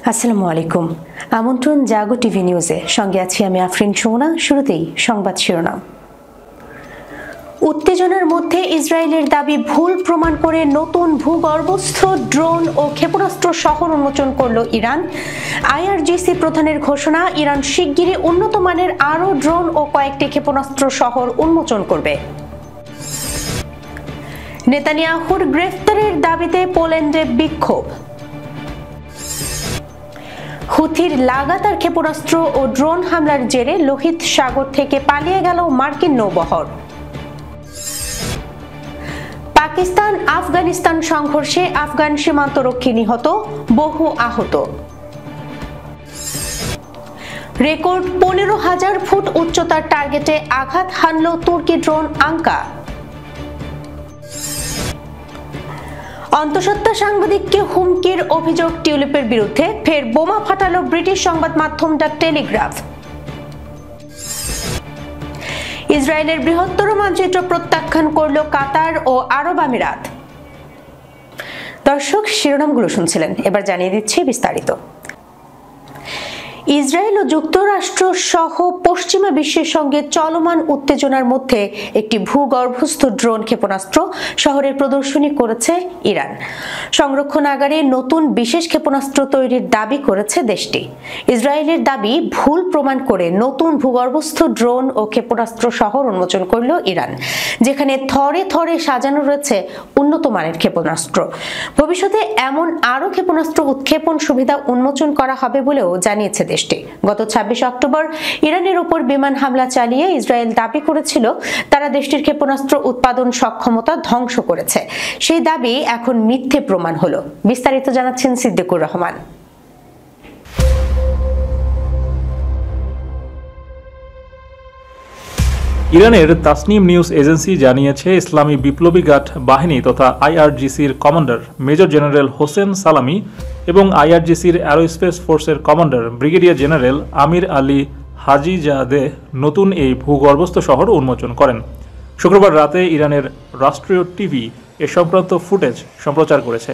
আসসালামু আলাইকুম। আমন্ত্রণ জাগো টিভি নিউজে, সঙ্গে আছি আমি আফরিন সুমনা। শুরুতেই সংবাদ শিরোনাম। উত্তেজনার মধ্যে ইসরায়েলের দাবি ভুল প্রমাণ করে নতুন ভূগর্ভস্থ ড্রোন ও ক্ষেপণাস্ত্র শহর উন্মোচন করল ইরান। আইআরজিসি প্রধানের ঘোষণা, ইরান শিগগিরই উন্নত মানের আরও ড্রোন ও কয়েকটি ক্ষেপণাস্ত্র শহর উন্মোচন করবে। নেতানিয়াহুর গ্রেফতারের দাবিতে পোল্যান্ডে বিক্ষোভ। হুথির লাগাতার ক্ষেপণাস্ত্র ও ড্রোন হামলার জেরে লোহিত সাগর থেকে পালিয়ে গেল মার্কিন নৌবহর। পাকিস্তান আফগানিস্তান সংঘর্ষে আফগান সীমান্তরক্ষী নিহত, বহু আহত। রেকর্ড 15,000 ফুট উচ্চতার টার্গেটে আঘাত হানল তুর্কি ড্রোন আঙ্কা। অন্তঃসত্ত্বা সাংবাদিককে হুমকির অভিযোগ টিউলিপের বিরুদ্ধে, ফের বোমা ফাটালো ব্রিটিশ সংবাদ মাধ্যম দ্য টেলিগ্রাফ। ইসরায়েলের বৃহত্তর মানচিত্র প্রত্যাখ্যান করল কাতার ও আরব আমিরাত। দর্শক, শিরোনামগুলো শুনছিলেন, এবার জানিয়ে দিচ্ছি বিস্তারিত। ইসরায়েল ও যুক্তরাষ্ট্র সহ পশ্চিমা বিশ্বের সঙ্গে চলমান উত্তেজনার মধ্যে একটি ভূগর্ভস্থ ড্রোন ক্ষেপণাস্ত্র শহরের প্রদর্শনী করেছে ইরান। সংরক্ষণাগারে নতুন বিশেষ ক্ষেপণাস্ত্র তৈরির দাবি করেছে দেশটি। ইসরায়েলের দাবি ভুল প্রমাণ করে নতুন ভূগর্ভস্থ ড্রোন ও ক্ষেপণাস্ত্র শহর উন্মোচন করল ইরান, যেখানে থরে থরে সাজানো রয়েছে উন্নত মানের ক্ষেপণাস্ত্র। ভবিষ্যতে এমন আরও ক্ষেপণাস্ত্র উৎক্ষেপণ সুবিধা উন্মোচন করা হবে বলেও জানিয়েছে দেশটি। গত 26 অক্টোবর ইরানের উপর বিমান হামলা চালিয়ে ইসরায়েল দাবি করেছিল তারা দেশটির ক্ষেপণাস্ত্র উৎপাদন সক্ষমতা ধ্বংস করেছে। সেই দাবি এখন মিথ্যে প্রমাণ হলো। বিস্তারিত জানাচ্ছেন সিদ্দিকুর রহমান। ইরানের তাসনিম নিউজ এজেন্সি জানিয়েছে, ইসলামী বিপ্লবী গার্ড বাহিনী তথা আইআরজিসির কমান্ডার মেজর জেনারেল হোসেন সালামি এবং আইআরজিসির অ্যারোস্পেস ফোর্সের কমান্ডার ব্রিগেডিয়ার জেনারেল আমির আলী হাজিজাদে নতুন এই ভূগর্ভস্থ শহর উন্মোচন করেন। শুক্রবার রাতে ইরানের রাষ্ট্রীয় টিভি এ সংক্রান্ত ফুটেজ সম্প্রচার করেছে।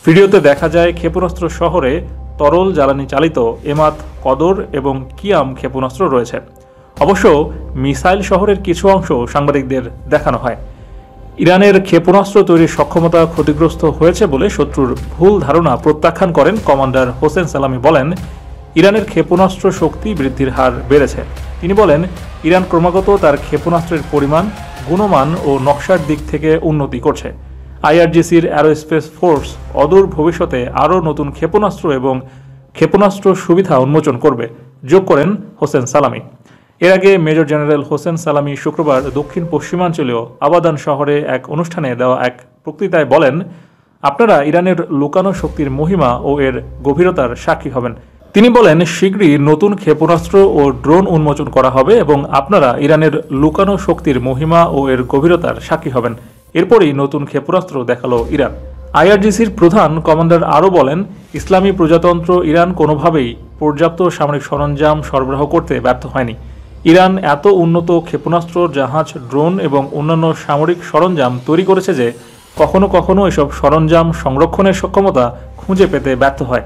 ভিডিওতে দেখা যায় ক্ষেপণাস্ত্র শহরে তরল জ্বালানি চালিত এমাত কদর এবং কিয়াম ক্ষেপণাস্ত্র রয়েছে। অবশ্য মিসাইল শহরের কিছু অংশ সাংবাদিকদের দেখানো হয়। ইরানের ক্ষেপণাস্ত্র তৈরির সক্ষমতা ক্ষতিগ্রস্ত হয়েছে বলে শত্রুর ভুল ধারণা প্রত্যাখ্যান করেন কমান্ডার হোসেন সালামি। বলেন, ইরানের ক্ষেপণাস্ত্র শক্তি বৃদ্ধির হার বেড়েছে। তিনি বলেন, ইরান ক্রমাগত তার ক্ষেপণাস্ত্রের পরিমাণ, গুণমান ও নকশার দিক থেকে উন্নতি করছে। আইআরজিসির অ্যারোস্পেস ফোর্স অদূর ভবিষ্যতে আরও নতুন ক্ষেপণাস্ত্র এবং ক্ষেপণাস্ত্র সুবিধা উন্মোচন করবে, যোগ করেন হোসেন সালামি। এর আগে মেজর জেনারেল হোসেন সালামি শুক্রবার দক্ষিণ পশ্চিমাঞ্চলীয় আবাদান শহরে এক অনুষ্ঠানে দেওয়া এক বক্তৃতায় বলেন, আপনারা ইরানের লুকানো শক্তির মহিমা ও এর গভীরতার সাক্ষী হবেন। তিনি বলেন, শীঘ্রই নতুন ক্ষেপণাস্ত্র ও ড্রোন উন্মোচন করা হবে এবং আপনারা ইরানের লুকানো শক্তির মহিমা ও এর গভীরতার সাক্ষী হবেন। এরপরই নতুন ক্ষেপণাস্ত্র দেখালো ইরান। আইআরজিসির প্রধান কমান্ডার আরও বলেন, ইসলামী প্রজাতন্ত্র ইরান কোনোভাবেই পর্যাপ্ত সামরিক সরঞ্জাম সরবরাহ করতে ব্যর্থ হয়নি। ইরান এত উন্নত ক্ষেপণাস্ত্র, জাহাজ, ড্রোন এবং অন্যান্য সামরিক সরঞ্জাম তৈরি করেছে যে কখনো কখনো এসব সরঞ্জাম সংরক্ষণের সক্ষমতা খুঁজে পেতে ব্যর্থ হয়।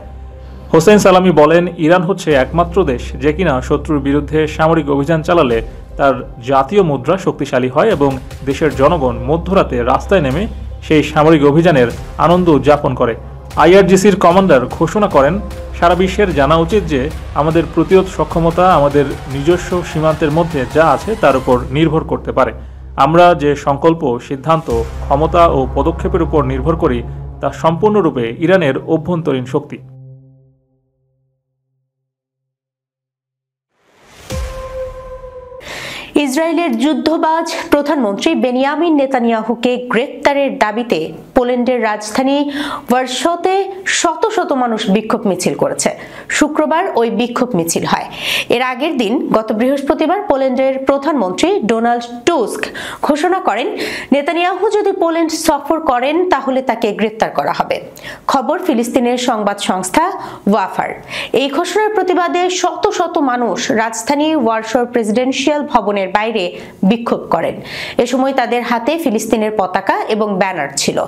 হোসেন সালামি বলেন, ইরান হচ্ছে একমাত্র দেশ যে কিনা শত্রুর বিরুদ্ধে সামরিক অভিযান চালালে তার জাতীয় মুদ্রা শক্তিশালী হয় এবং দেশের জনগণ মধ্যরাতে রাস্তায় নেমে সেই সামরিক অভিযানের আনন্দ উদযাপন করে। আইআরজিসির কমান্ডার ঘোষণা করেন, সারা বিশ্বের জানা উচিত যে আমাদের প্রতিরোধ সক্ষমতা আমাদের নিজস্ব সীমান্তের মধ্যে যা আছে তার উপর নির্ভর করতে পারে। আমরা যে সংকল্প, সিদ্ধান্ত, ক্ষমতা ও পদক্ষেপের উপর নির্ভর করি তা সম্পূর্ণরূপে ইরানের অভ্যন্তরীণ শক্তি। ইসরায়েলের যুদ্ধবাজ প্রধানমন্ত্রী বেনিয়ামিন নেতানিয়াহুকে গ্রেপ্তারের দাবিতে পোল্যান্ডের রাজধানী ভার্সোতে শত শত মানুষ বিক্ষোভ মিছিল করেছে। শুক্রবার ওই বিক্ষোভ মিছিল হয়। এর আগের দিন গত বৃহস্পতিবার পোল্যান্ডের প্রধানমন্ত্রী ডোনাল্ড টুস্ক ঘোষণা করেন, নেতানিয়াহু যদি পোল্যান্ড সফর করেন তাহলে তাকে গ্রেপ্তার করা হবে। খবর ফিলিস্তিনের সংবাদ সংস্থা ওয়াফার। এই ঘোষণার প্রতিবাদে শত শত মানুষ রাজধানী ওয়ারশোর প্রেসিডেন্সিয়াল ভবনের বাইরে বিক্ষোভ করেন। এ সময় তাদের হাতে ফিলিস্তিনের পতাকা এবং ব্যানার ছিল।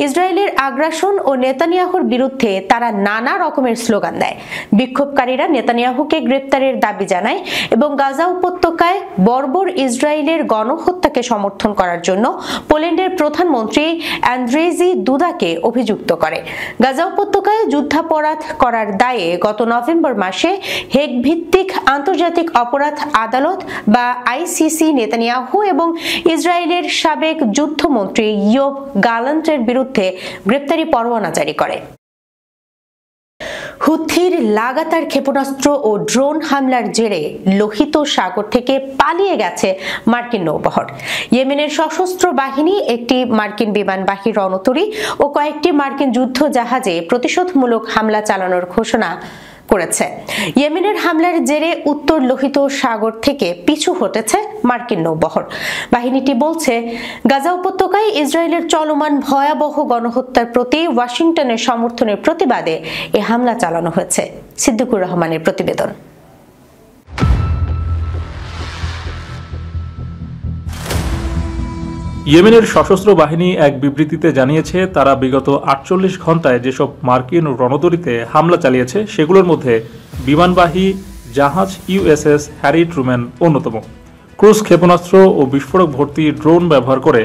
ইসরায়েলের আগ্রাসন ও নেতানিয়াহুর বিরুদ্ধে তারা নানা রকমের স্লোগান দেয়। বিক্ষোভকারীরা নেতানিয়াহুকে গ্রেপ্তারের দাবি জানায় এবং গাজা উপত্যকায় বর্বর ইসরায়েলের গণহত্যাকে সমর্থন করার জন্য পোল্যান্ডের প্রধানমন্ত্রী অ্যান্ড্রেজি দুদাকে অভিযুক্ত করে। গাজা উপত্যকায় যুদ্ধাপরাধ করার দায়ে গত নভেম্বর মাসে হেগ ভিত্তিক আন্তর্জাতিক অপরাধ আদালত বা আইসিসি নেতানিয়াহু এবং ইসরায়েলের সাবেক যুদ্ধমন্ত্রী ইয়োব গালান্টের বিরুদ্ধে গ্রেপ্তারি পরোয়ানা জারি করে। হুথির লাগাতার ক্ষেপণাস্ত্র ও ড্রোন হামলার জেরে লোহিত সাগর থেকে পালিয়ে গেছে মার্কিন নৌবহর। ইয়েমেনের সশস্ত্র বাহিনী একটি মার্কিন বিমানবাহী রণতরী ও কয়েকটি মার্কিন যুদ্ধ জাহাজে প্রতিশোধমূলক হামলা চালানোর ঘোষণা করেছে। ইয়েমেনের হামলার জেরে উত্তর লোহিত সাগর থেকে পিছু হটেছে মার্কিন নৌবহর। বাহিনীটি বলছে, গাজা উপত্যকায় ইসরায়েলের চলমান ভয়াবহ গণহত্যার প্রতি ওয়াশিংটনের সমর্থনের প্রতিবাদে এ হামলা চালানো হয়েছে। সিদ্দিকুর রহমানের প্রতিবেদন। ইয়েমেনের সশস্ত্র বাহিনী এক বিবৃতিতে জানিয়েছে, তারা বিগত 48 ঘন্টায় যেসব মার্কিন রণতরীতে হামলা চালিয়েছে সেগুলোর মধ্যে বিমানবাহী জাহাজ ইউএসএস হ্যারি ট্রুম্যান অন্যতম। ক্রুজ ক্ষেপণাস্ত্র ও বিস্ফোরক ভর্তি ড্রোন ব্যবহার করে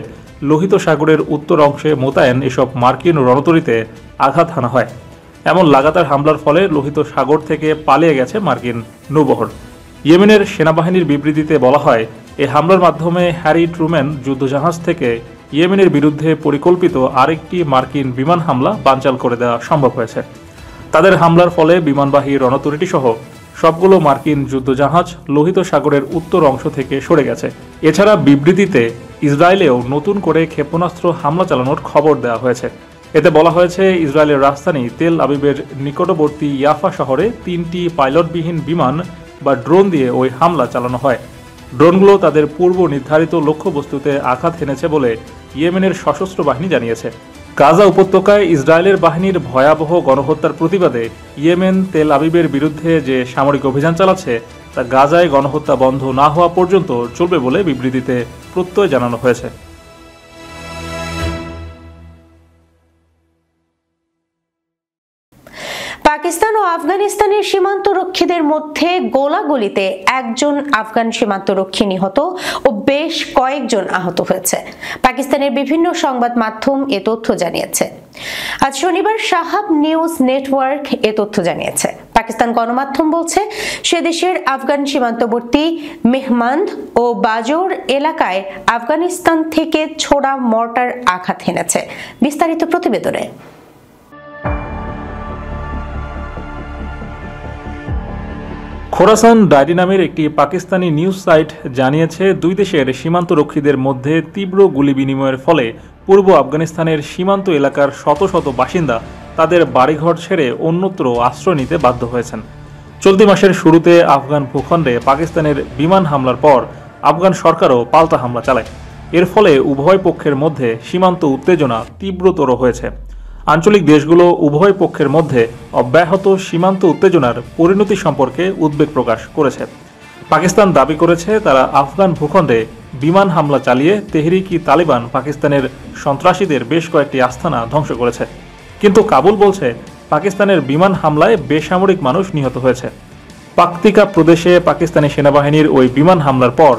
লোহিত সাগরের উত্তর অংশে মোতায়েন এসব মার্কিন রণতরীতে আঘাত হানা হয়। এমন লাগাতার হামলার ফলে লোহিত সাগর থেকে পালিয়ে গেছে মার্কিন নৌবহর। ইয়েমেনের সেনাবাহিনীর বিবৃতিতে বলা হয়, এই হামলার মাধ্যমে হ্যারি ট্রুম্যান যুদ্ধজাহাজ থেকে ইয়েমেনের বিরুদ্ধে পরিকল্পিত আরেকটি মার্কিন বিমান হামলা বানচাল করে দেওয়া সম্ভব হয়েছে। তাদের হামলার ফলে বিমানবাহী রণতরীটি সহ সবগুলো মার্কিন যুদ্ধজাহাজ লোহিত সাগরের উত্তর অংশ থেকে সরে গেছে। এছাড়া বিবৃতিতে ইসরায়েলেও নতুন করে ক্ষেপণাস্ত্র হামলা চালানোর খবর দেওয়া হয়েছে। এতে বলা হয়েছে, ইসরায়েলের রাজধানী তেল আবিবের নিকটবর্তী ইয়াফা শহরে 3টি পাইলটবিহীন বিমান বা ড্রোন দিয়ে ওই হামলা চালানো হয়। ড্রোনগুলো তাদের পূর্ব নির্ধারিত লক্ষ্যবস্তুতে আঘাত হেনেছে বলে ইয়েমেনের সশস্ত্র বাহিনী জানিয়েছে। গাজা উপত্যকায় ইসরায়েলের বাহিনীর ভয়াবহ গণহত্যার প্রতিবাদে ইয়েমেন তেল আবিবের বিরুদ্ধে যে সামরিক অভিযান চালাচ্ছে তা গাজায় গণহত্যা বন্ধ না হওয়া পর্যন্ত চলবে বলে বিবৃতিতে প্রত্যয় জানানো হয়েছে। পাকিস্তান ও আফগানিস্তানের সীমান্তরক্ষীদের মধ্যে গোলাগুলিতে একজন আফগান সীমান্তরক্ষী নিহত ও বেশ কয়েকজন আহত হয়েছে। পাকিস্তানের বিভিন্ন সংবাদ মাধ্যম এ তথ্য জানিয়েছে। আজ শনিবার শাহাব নিউজ নেটওয়ার্ক এ তথ্য জানিয়েছে। পাকিস্তান গণমাধ্যম বলছে, সে দেশের আফগান সীমান্তবর্তী মেহমান্দ ও বাজোর এলাকায় আফগানিস্তান থেকে ছোড়া মর্টার আঘাত হেনেছে। বিস্তারিত প্রতিবেদনে। খোরাসান ডায়েরি নামের একটি পাকিস্তানি নিউজ সাইট জানিয়েছে, দুই দেশের সীমান্তরক্ষীদের মধ্যে তীব্র গুলি বিনিময়ের ফলে পূর্ব আফগানিস্তানের সীমান্ত এলাকার শত শত বাসিন্দা তাদের বাড়িঘর ছেড়ে অন্যত্র আশ্রয় নিতে বাধ্য হয়েছেন। চলতি মাসের শুরুতে আফগান ভূখণ্ডে পাকিস্তানের বিমান হামলার পর আফগান সরকারও পাল্টা হামলা চালায়। এর ফলে উভয় পক্ষের মধ্যে সীমান্ত উত্তেজনা তীব্রতর হয়েছে। আঞ্চলিক দেশগুলো উভয় পক্ষের মধ্যে অব্যাহত সীমান্ত উত্তেজনার পরিণতি সম্পর্কে উদ্বেগ প্রকাশ করেছে। পাকিস্তান দাবি করেছে, তারা আফগান ভূখণ্ডে বিমান হামলা চালিয়ে তেহরিক-ই-তালিবান পাকিস্তানের সন্ত্রাসীদের বেশ কয়েকটি আস্তানা ধ্বংস করেছে। কিন্তু কাবুল বলছে, পাকিস্তানের বিমান হামলায় বেসামরিক মানুষ নিহত হয়েছে। পাকতিকা প্রদেশে পাকিস্তানি সেনাবাহিনীর ওই বিমান হামলার পর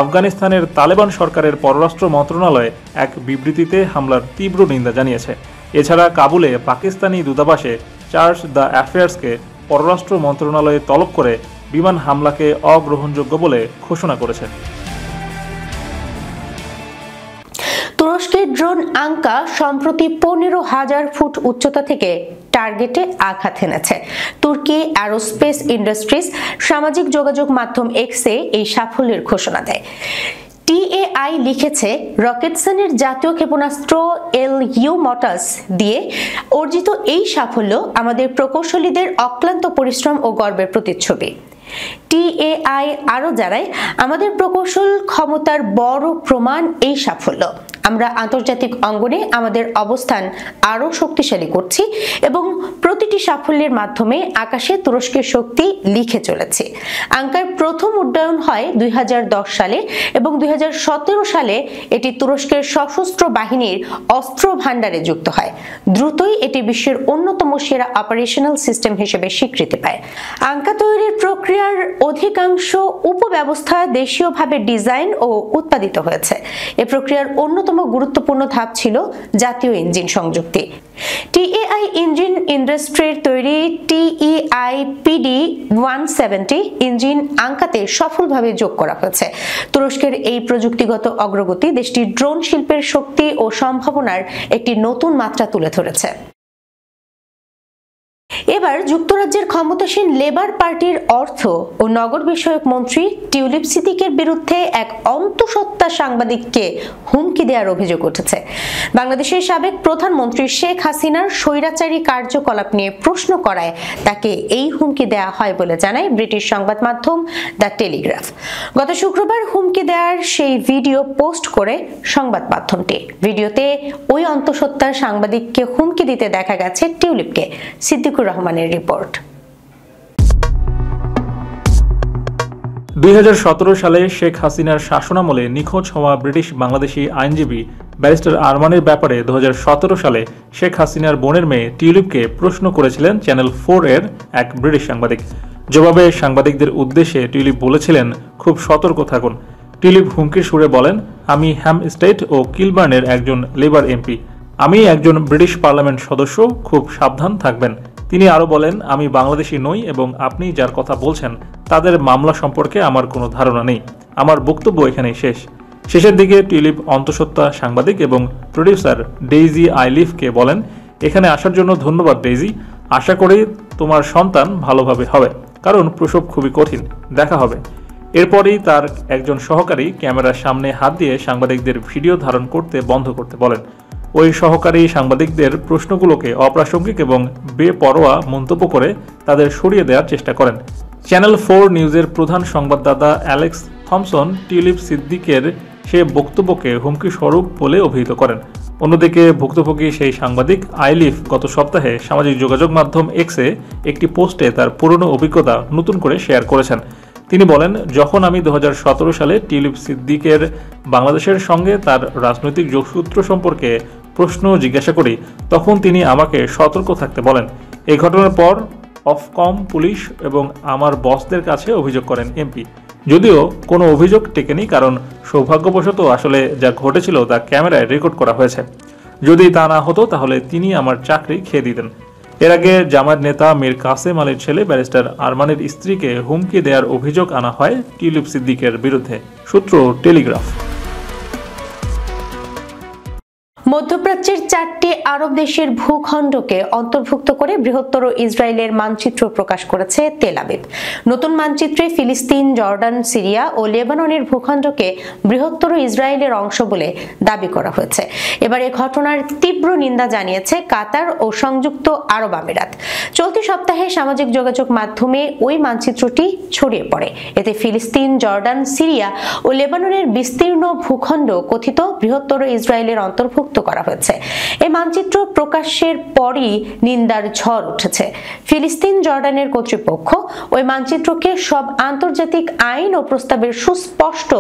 আফগানিস্তানের তালেবান সরকারের পররাষ্ট্র মন্ত্রণালয় এক বিবৃতিতে হামলার তীব্র নিন্দা জানিয়েছে। এছাড়া কাবুলে পাকিস্তানি দূতাবাসে চার্জ দ্য অ্যাফেয়ার্সকে পররাষ্ট্র মন্ত্রণালয়ে তলব করে বিমান হামলাকে অগ্রহণযোগ্য বলে ঘোষণা করেছে। তুরস্কের ড্রোন আঙ্কা সম্প্রতি 15,000 ফুট উচ্চতা থেকে টার্গেটে আঘাত হেনেছে। তুর্কি অ্যারোস্পেস ইন্ডাস্ট্রিজ সামাজিক যোগাযোগ মাধ্যম এক্সে এই সাফল্যের ঘোষণা দেয়। টিএআই লিখেছে, রকেটসনের জাতীয় ক্ষেপণাস্ত্র এলইউ মটাস দিয়ে অর্জিত এই সাফল্য আমাদের প্রকৌশলীদের অক্লান্ত পরিশ্রম ও গর্বের প্রতিচ্ছবি। টিএআই আরও জানায়, আমাদের প্রকৌশল ক্ষমতার বড় প্রমাণ এই সাফল্য। আমরা আন্তর্জাতিক অঙ্গনে আমাদের অবস্থান আরও শক্তিশালী করছি এবং প্রতিটি সাফল্যের মাধ্যমে আকাশে তুরস্কের শক্তি লিখে চলেছে। আঙ্কার প্রথম উড্ডয়ন হয় 2010 সালে এবং 2017 সালে এটি তুরস্কের সশস্ত্র বাহিনীর অস্ত্র ভাণ্ডারে যুক্ত হয়। দ্রুতই এটি বিশ্বের অন্যতম সেরা অপারেশনাল সিস্টেম হিসেবে স্বীকৃতি পায়। আঙ্কা তৈরির প্রক্রিয়ার অধিকাংশ উপব্যবস্থা দেশীয়ভাবে ডিজাইন ও উৎপাদিত হয়েছে। এ প্রক্রিয়ার অন্যতম গুরুত্বপূর্ণ ধাপ ছিল জাতীয় ইঞ্জিন সংযুক্তি। টিএআই ইঞ্জিন ইন্ডাস্ট্রির তৈরি TEIPD 170 ইঞ্জিন আঙ্কাতে সফলভাবে যোগ করা হয়েছে। তুরস্কের এই প্রযুক্তিগত অগ্রগতি দেশটির ড্রোন শিল্পের শক্তি ও সম্ভাবনার একটি নতুন মাত্রা তুলে ধরেছে। এবার যুক্তরাজ্যের ক্ষমতাসীন লেবার পার্টির অর্থ ও নগর বিষয়ক মন্ত্রী টিউলিপ সিদ্দিকের বিরুদ্ধে এক অন্তঃসত্ত্বা সাংবাদিককে হুমকি দেওয়ার অভিযোগ উঠেছে। বাংলাদেশের সাবেক প্রধানমন্ত্রী শেখ হাসিনার স্বৈরাচারী কার্যকলাপ নিয়ে প্রশ্ন করায় তাকে এই হুমকি দেওয়া হয় বলে জানায় ব্রিটিশ সংবাদ মাধ্যম দ্য টেলিগ্রাফ। গত শুক্রবার হুমকি দেওয়ার সেই ভিডিও পোস্ট করে সংবাদ মাধ্যমটি। ভিডিওতে ওই অন্তঃসত্ত্বা সাংবাদিককে হুমকি দিতে দেখা গেছে টিউলিপকে। সিদ্দিকুর রহমানের রিপোর্ট। 2017 সালে শেখ হাসিনার শাসনামলে নিখোঁজ হওয়া ব্রিটিশ বাংলাদেশি আইনজীবী ব্যারিস্টার আরমানের ব্যাপারে 2017 সালে শেখ হাসিনার বোনের মেয়ে টিউলিপকে প্রশ্ন করেছিলেন চ্যানেল 4 এর এক ব্রিটিশ সাংবাদিক। জবাবে সাংবাদিকদের উদ্দেশ্যে টিউলিপ বলেছিলেন, খুব সতর্ক থাকুন। টিউলিপ হুমকির সুরে বলেন, আমি হ্যাম স্টেট ও কিলবার্নের একজন লেবার এমপি, আমি একজন ব্রিটিশ পার্লামেন্ট সদস্য, খুব সাবধান থাকবেন। তিনি আরও বলেন, আমি বাংলাদেশি নই এবং আপনি যার কথা বলছেন তাদের মামলা সম্পর্কে আমার কোনো ধারণা নেই। আমার বক্তব্য এখানেই শেষ। শেষের দিকে টিউলিপ অন্তঃসত্ত্বা সাংবাদিক এবং প্রডিউসার ডেইজি আইলিফকে বলেন, এখানে আসার জন্য ধন্যবাদ ডেইজি। আশা করি তোমার সন্তান ভালোভাবে হবে, কারণ প্রসব খুবই কঠিন। দেখা হবে। এরপরই তার একজন সহকারী ক্যামেরার সামনে হাত দিয়ে সাংবাদিকদের ভিডিও ধারণ করতে বন্ধ করতে বলেন। ওই সহকারী সাংবাদিকদের প্রশ্নগুলোকে অপ্রাসঙ্গিক এবং বেপরোয়া মন্তব্য করে তাদের সরিয়ে দেওয়ার চেষ্টা করেন। চ্যানেল 4 নিউজের প্রধান সংবাদদাতা অ্যালেক্স থমসন টিউলিপ সিদ্দিকের সে বক্তব্যকে হুমকি স্বরূপ বলে অভিহিত করেন। অন্যদিকে ভুক্তভোগী সেই সাংবাদিক আইলিফ গত সপ্তাহে সামাজিক যোগাযোগ মাধ্যম এক্সে একটি পোস্টে তার পুরনো অভিজ্ঞতা নতুন করে শেয়ার করেছেন। তিনি বলেন, যখন আমি 2017 সালে টিউলিপ সিদ্দিকের বাংলাদেশের সঙ্গে তার রাজনৈতিক যোগসূত্র সম্পর্কে প্রশ্ন জিজ্ঞাসা করি, তখন তিনি আমাকে সতর্ক থাকতে বলেন। এই ঘটনার পর অফকম পুলিশ এবং আমার বসদের কাছে অভিযোগ করেন এমপি। যদিও কোনো অভিযোগ টেকেনি, কারণ সৌভাগ্যবশত আসলে যা ঘটেছিল তা ক্যামেরায় রেকর্ড করা হয়েছে। যদি তা না হতো তাহলে তিনি আমার চাকরি খেয়ে দিতেন। এর আগে জামায়াত নেতা মীর কাসেম আলীর ছেলে ব্যারিস্টার আরমানের স্ত্রীকে হুমকি দেওয়ার অভিযোগ আনা হয় টিউলিপ সিদ্দিকের বিরুদ্ধে। সূত্র টেলিগ্রাফ। মধ্যপ্রাচ্যের 4টি আরব দেশের ভূখণ্ডকে অন্তর্ভুক্ত করে বৃহত্তর ইসরায়েলের মানচিত্র প্রকাশ করেছে তেল আবিব। নতুন মানচিত্রে ফিলিস্তিন, জর্ডান, সিরিয়া ও লেবাননের ভূখণ্ডকে বৃহত্তর ইসরায়েলের অংশ বলে দাবি করা হয়েছে। এবার এই ঘটনার তীব্র নিন্দা জানিয়েছে কাতার ও সংযুক্ত আরব আমিরাত। চলতি সপ্তাহে সামাজিক যোগাযোগ মাধ্যমে ওই মানচিত্রটি ছড়িয়ে পড়ে। এতে ফিলিস্তিন, জর্ডান, সিরিয়া ও লেবাননের বিস্তীর্ণ ভূখণ্ড কথিত বৃহত্তর ইসরায়েলের অন্তর্ভুক্ত করা হয়েছে। এই মানচিত্র প্রকাশের পরই নিন্দার ঝড় উঠেছে। ফিলিস্তিন, জর্ডানের কর্তৃপক্ষ ওই মানচিত্রকে সব আন্তর্জাতিক আইন ও প্রস্তাবের সুস্পষ্ট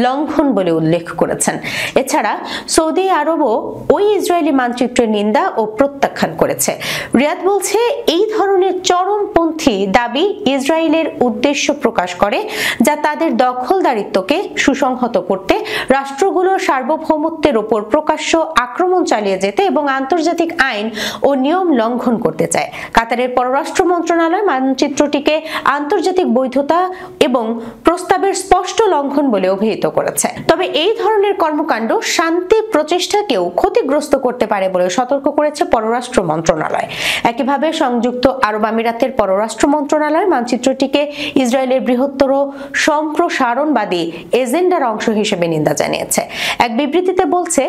লঙ্ঘন বলে উল্লেখ করেছেন। এছাড়া সৌদি আরবও ওই ইসরায়েলি মানচিত্রের নিন্দা ও প্রত্যাখ্যান করেছে। রিয়াদ বলছে, এই ধরনের চরমপন্থী দাবি ইসরায়েলের উদ্দেশ্য প্রকাশ করে, যা তাদের দখলদারিত্বকে সুসংহত করতে, রাষ্ট্রগুলোর সার্বভৌমত্বের উপর প্রকাশ্য আক্রমণ চালিয়ে যেতে এবং আন্তর্জাতিক আইন ও নিয়ম লঙ্ঘন করতে চায়। কাতারের পররাষ্ট্র মন্ত্রণালয় মানচিত্রটিকে আন্তর্জাতিক বৈধতা এবং প্রস্তাবের স্পষ্ট লঙ্ঘন বলে অভিহিত করেছে। তবে এই ধরনের কর্মকাণ্ড শান্তি প্রচেষ্টাকেও ক্ষতিগ্রস্ত করতে পারে বলে সতর্ক করেছে পররাষ্ট্র মন্ত্রণালয়। একইভাবে সংযুক্ত আরব আমিরাতের পররাষ্ট্র মন্ত্রণালয় মানচিত্রটিকে ইসরায়েলের বৃহত্তর সম্প্রসারণবাদী এজেন্ডার অংশ হিসেবে নিন্দা জানিয়েছে। এক বিবৃতিতে বলছে,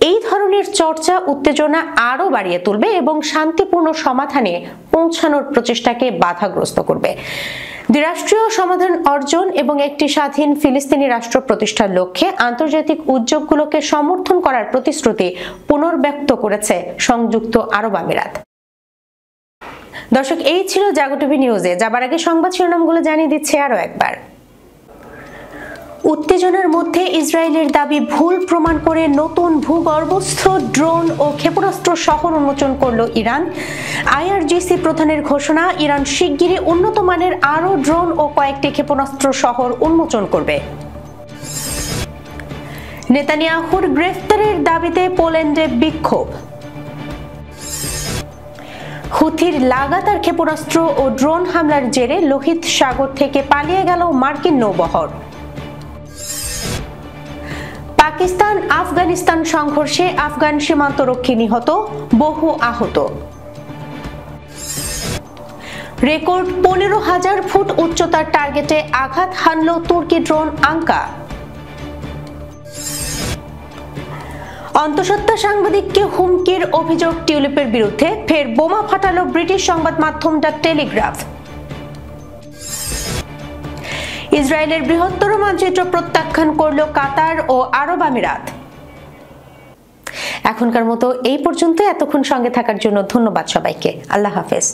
এই ধরনের চর্চা উত্তেজনা আরও বাড়িয়ে তুলবে এবং শান্তিপূর্ণ সমাধানে পৌঁছানোর প্রচেষ্টাকে বাধাগ্রস্ত করবে। দ্বিরাষ্ট্রীয় সমাধান অর্জন এবং একটি স্বাধীন ফিলিস্তিনি রাষ্ট্র প্রতিষ্ঠার লক্ষ্যে আন্তর্জাতিক উদ্যোগগুলোকে সমর্থন করার প্রতিশ্রুতি পুনর্ব্যক্ত করেছে সংযুক্ত আরব আমিরাত। দর্শক, এই ছিল জাগো টিভি নিউজে। যাবার আগে সংবাদ শিরোনামগুলো জানিয়ে দিচ্ছে আরও একবার। উত্তেজনার মধ্যে ইসরায়েলের দাবি ভুল প্রমাণ করে নতুন ভূগর্ভস্থ ড্রোন ও ক্ষেপণাস্ত্র শহর উন্মোচন করল ইরান। আইআরজিসি প্রধানের ঘোষণা, ইরান শিগগিরই উন্নত মানের আরও ড্রোন ও কয়েকটি ক্ষেপণাস্ত্র শহর উন্মোচন করবে। নেতানিয়াহুর গ্রেফতারের দাবিতে পোল্যান্ডে বিক্ষোভ। হুথির লাগাতার ক্ষেপণাস্ত্র ও ড্রোন হামলার জেরে লোহিত সাগর থেকে পালিয়ে গেল মার্কিন নৌবহর। পাকিস্তান আফগানিস্তান সংঘর্ষে আফগান সীমান্তরক্ষী নিহত, বহু আহত। রেকর্ড 15,000 ফুট উচ্চতার টার্গেটে আঘাত হানল তুর্কি ড্রোন আঙ্কা। অন্তঃসত্ত্বা সাংবাদিককে হুমকির অভিযোগ টিউলিপের বিরুদ্ধে, ফের বোমা ফাটালো ব্রিটিশ সংবাদ মাধ্যম দ্য টেলিগ্রাফ। ইসরায়েলের বৃহত্তর মানচিত্র প্রত্যাখ্যান করল কাতার ও আরব আমিরাত। এখনকার মতো এই পর্যন্ত। এতক্ষণ সঙ্গে থাকার জন্য ধন্যবাদ সবাইকে। আল্লাহ হাফেজ।